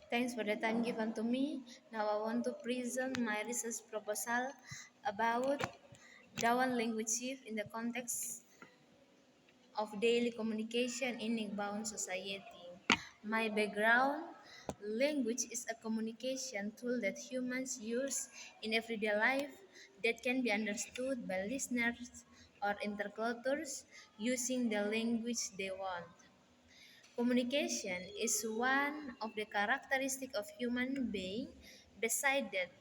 Thanks for the time given to me. Now I want to present my research proposal about Dawan language shift in the context of daily communication in Igbaon society. My background: language is a communication tool that humans use in everyday life that can be understood by listeners or interlocutors using the language they want. Communication is one of the characteristics of human being. Beside that,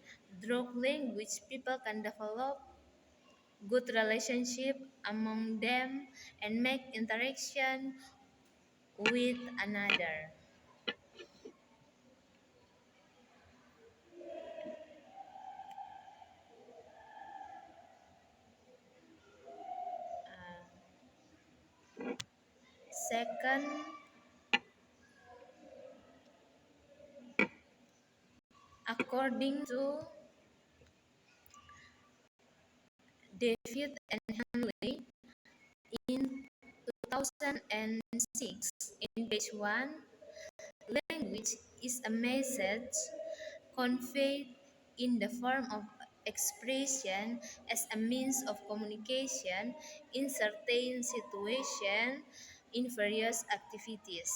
through language, people can develop good relationship among them and make interaction with another. Second, according to David and Hanley in 2006, in page 1, language is a message conveyed in the form of expression as a means of communication in certain situations in various activities.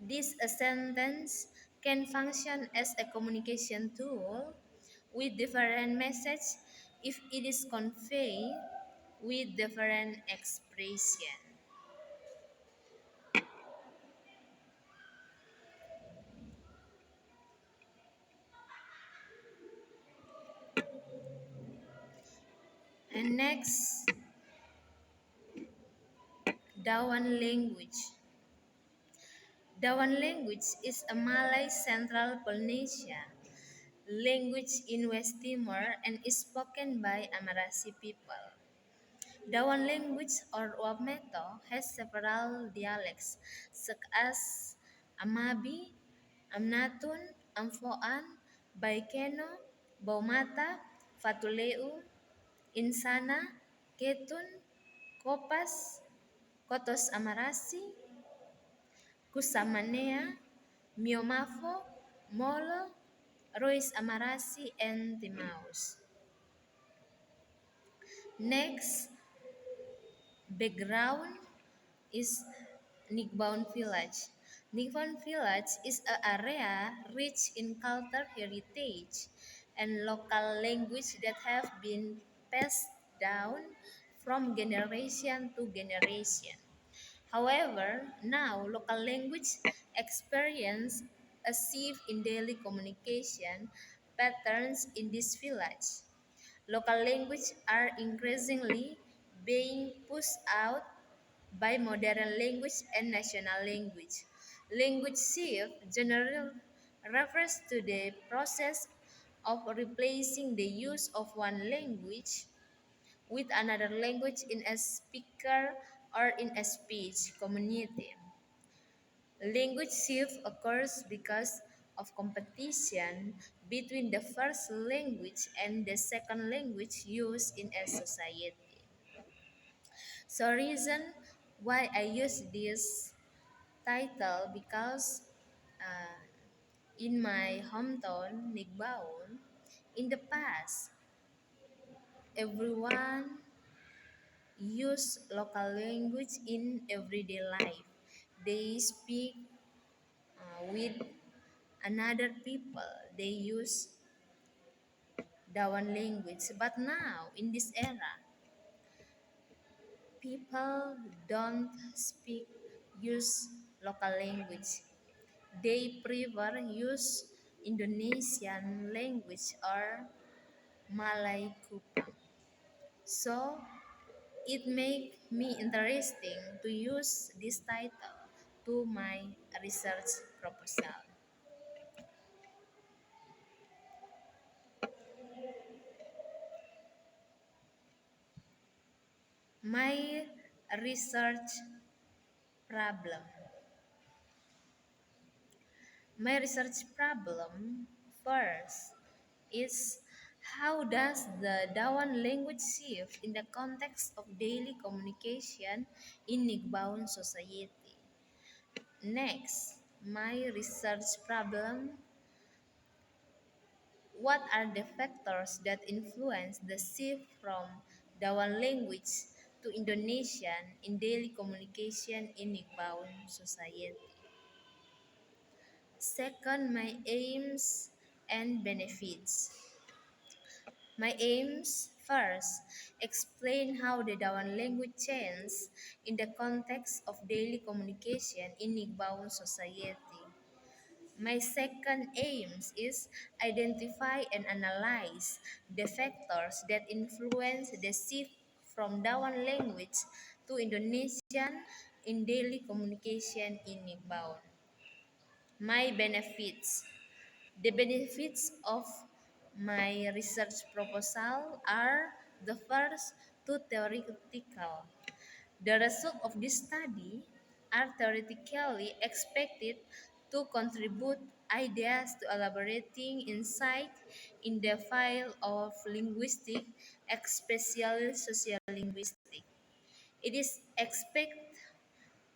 This sentence can function as a communication tool with different message if it is conveyed with different expression. And next, Dawan language. Dawan language is a Malay Central Polynesia language in West Timor and is spoken by Amarasi people. Dawan language or Wapmeto has several dialects such as Amabi, Amnatun, Amfoan, Baikeno, Baumata, Fatuleu, Insana, Ketun, Kopas, Kotos Amarasi, Kusamanea, Miomafo, Molo, Rois Amarasi, and Timaus. Next, background is Nigbaon Village. Nigbaon Village is an area rich in cultural heritage and local language that have been passed down from generation to generation. However, now local language experience a shift in daily communication patterns in this village. Local language are increasingly being pushed out by modern language and national language. Language shift generally refers to the process of replacing the use of one language with another language in a speaker or in a speech community. Language shift occurs because of competition between the first language and the second language used in a society. So reason why I use this title because uh, in my hometown, Nigbaon, in the past, everyone use local language in everyday life. They speak with another people. They use Dawan language. But now, in this era, people don't speak use local language. They prefer use Indonesian language or Malay Kupang. So it make me interesting to use this title to my research proposal. My research problem. My research problem first is how does the Dawan language shift in the context of daily communication in Nigbaon society? Next, my research problem. What are the factors that influence the shift from Dawan language to Indonesian in daily communication in Igbaon society? Second, my aims and benefits. My aims first explain how the Dawan language changes in the context of daily communication in Igbaon society. My second aims is identify and analyze the factors that influence the shift from Dawan language to Indonesian in daily communication in Igbaon. My benefits. The benefits of my research proposal are the first two theoretical. The results of this study are theoretically expected to contribute ideas to elaborating insight in the field of linguistic, especially sociolinguistic. It is expected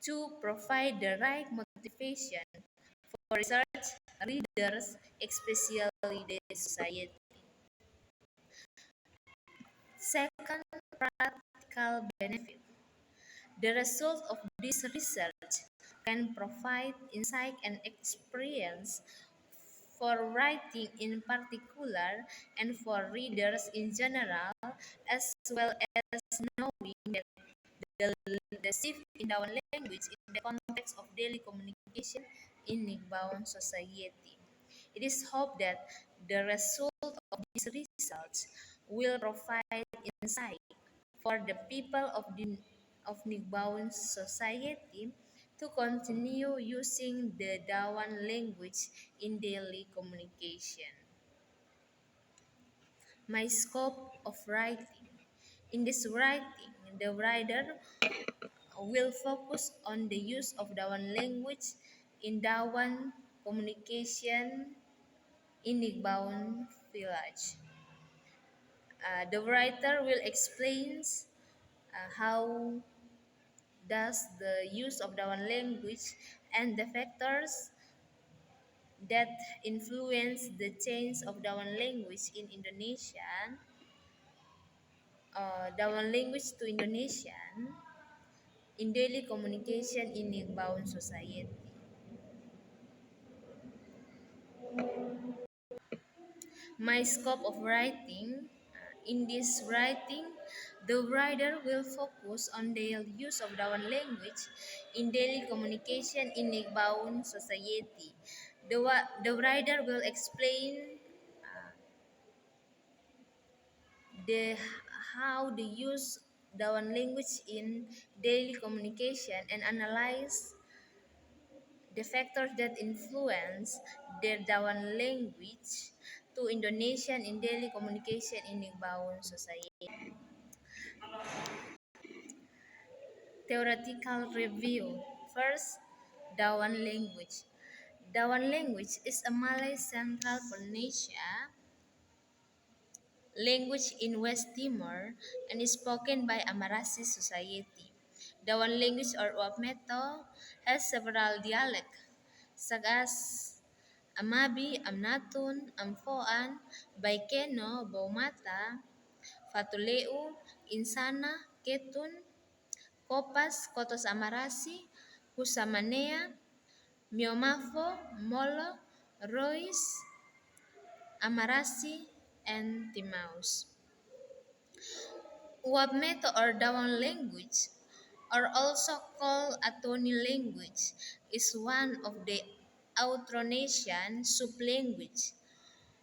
to provide the right motivation for research readers, especially the society. Second, practical benefit. The result of this research can provide insight and experience for writing in particular and for readers in general, as well as knowing that the, the shift in our language in the context of daily communication in Igbaon society. It is hoped that the result of these research will provide insight for the people of Nigbaon society to continue using the Dawan language in daily communication. My scope of writing. In this writing, the writer will focus on the use of Dawan language in Dawan communication in Nigbaon village. The writer will explain how does the use of Dawan language and the factors that influence the change of Dawan language in Indonesian, Dawan language to Indonesian in daily communication in Igbaon society. My scope of writing. In this writing, the writer will focus on the use of Dawan language in daily communication in Igbaon society. The writer will explain the how the use Dawan language in daily communication and analyze the factors that influence the Dawan language to Indonesian in daily communication in Igbaon society. Theoretical review. First, Dawan language. Dawan language is a Malay Central Polynesia language in West Timor and is spoken by Amarasi society. Dawan language or Wapmeto has several dialects, such as Amabi, Amnatun, Amfoan, Baikeno, Baumata, Fatuleu, Insana, Ketun, Kopas, Kotos Amarasi, Husamanea, Miomafo, Molo, Rois, Amarasi, and Timaus. Uwabmeto or Dawang language, or also called Atoni language, is one of the Austronesian sublanguage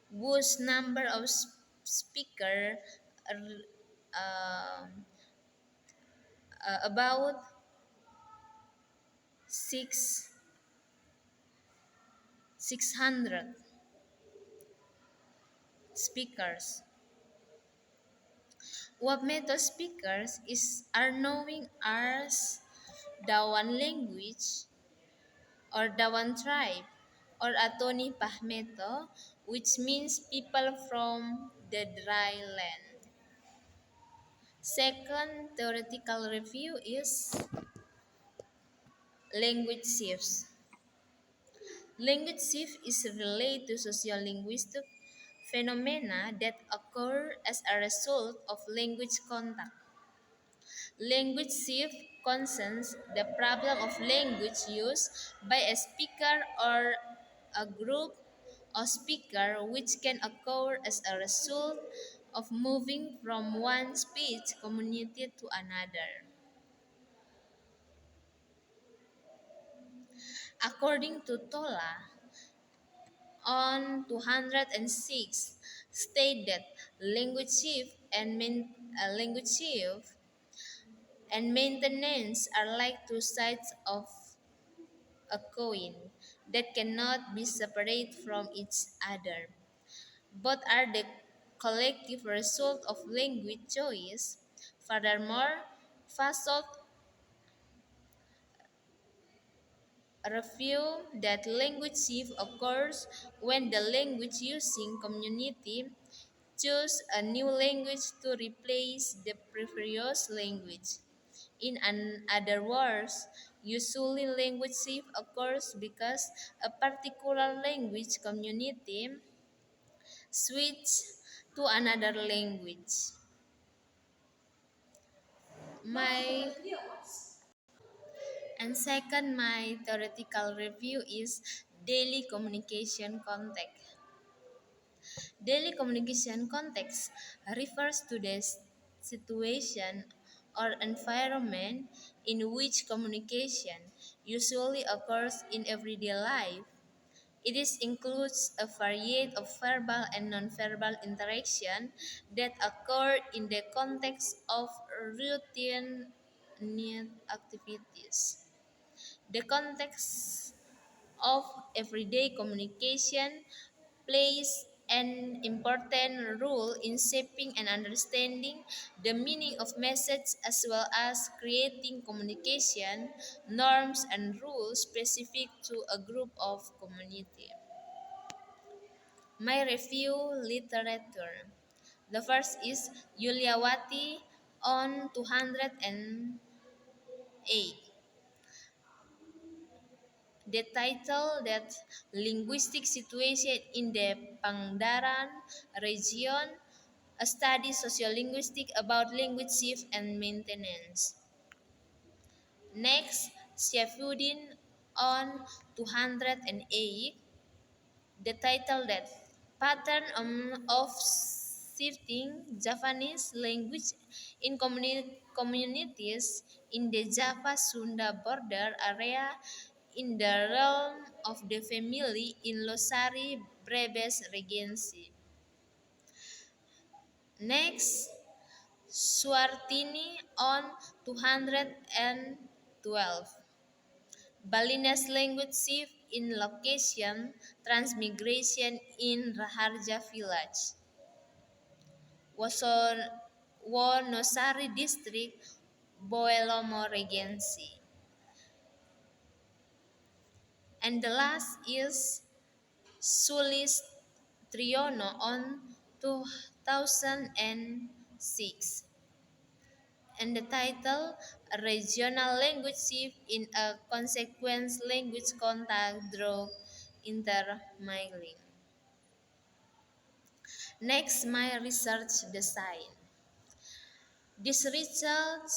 whose number of speakers are about 600 speakers. Wapmeto speakers are known as Dawan language or Dawan tribe or Atoni Pahmeto, which means people from the dry land. Second theoretical review is language shifts. Language shift is related to sociolinguistic phenomena that occur as a result of language contact. Language shift concerns the problem of language use by a speaker or a group of speakers which can occur as a result of moving from one speech community to another. According to Tola, on 206 state that language shift and maintenance are like two sides of a coin that cannot be separated from each other. Both are the collective result of language choice. Furthermore, Fasov review that language shift occurs when the language using community choose a new language to replace the previous language. In other words, usually language shift occurs because a particular language community switch to another language. My and second, my theoretical review is daily communication context. Daily communication context refers to the situation or environment in which communication usually occurs in everyday life. Includes a variety of verbal and nonverbal interaction that occur in the context of routine need activities. The context of everyday communication plays an important role in shaping and understanding the meaning of message as well as creating communication norms and rules specific to a group of community. My review literature. The first is Yuliawati on 208. The title that linguistic situation in the Pangandaran region, a study sociolinguistic about language shift and maintenance. Next, Syafuddin on 208, the title that pattern of shifting Javanese language in communities in the Java Sunda border area in the realm of the family in Losari Brebes Regency. Next, Suartini on 212. Balinese language shift in location transmigration in Raharja village. Wason Wonosari district, Boelomo Regency. And the last is Sulis Triono on 2006. And the title Regional Language Shift in a Consequence Language Contact Drug Intermingling. Next, my research design. This research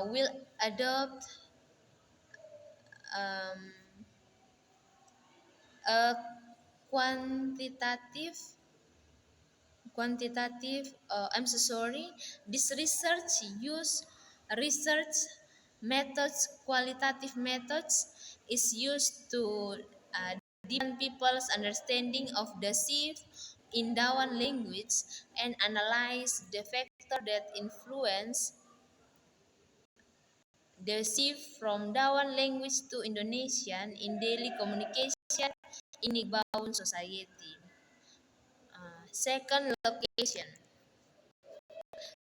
will adopt um, a quantitative I'm so sorry. This research methods, qualitative methods, is used to deepen people's understanding of the shift in Dawan language and analyze the factor that influence the shift from Dawan language to Indonesian in daily communication in Igbaun society. Second, location.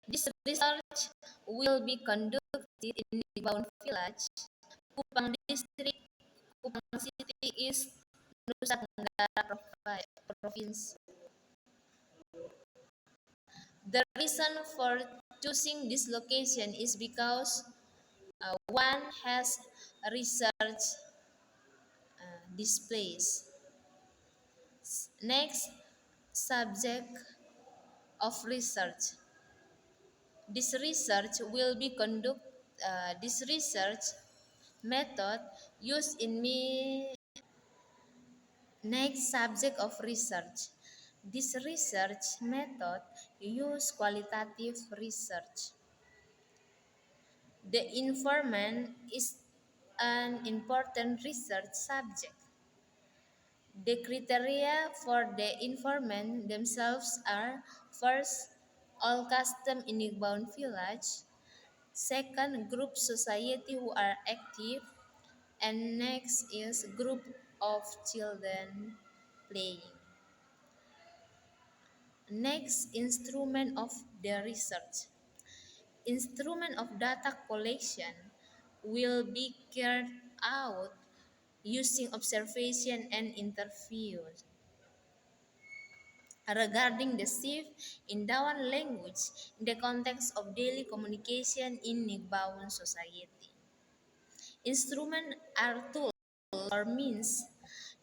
This research will be conducted in Igbaun village, Kupang district, Kupang city, East Nusa Tenggara province. The reason for choosing this location is because one has researched displays. Next, subject of research. This research will be conduct. This research method used in me. Next, subject of research. This research method use qualitative research. The informant is an important research subject. The criteria for the informant themselves are: first, all custom in Igbound village; second, group society who are active; and next is group of children playing. Next, instrument of the research. Instrument of data collection will be carried out using observation and interviews. Regarding the shift in Dawan language in the context of daily communication in Nigbawan society. Instruments are tools or means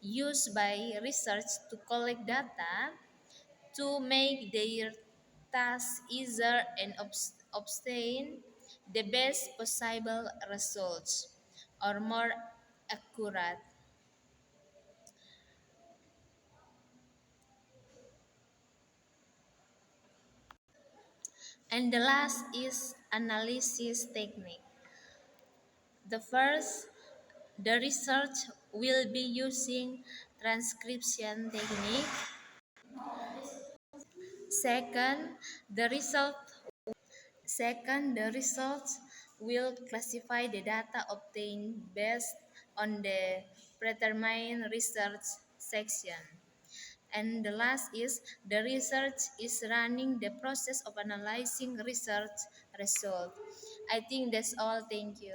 used by research to collect data to make their task easier and obtain the best possible results or more accurate. And the last is analysis technique. The first, the research will be using transcription technique. Second, the result Second, the results will classify the data obtained based on the predetermined research section. And the last is the research is running the process of analyzing research result. I think that's all. Thank you.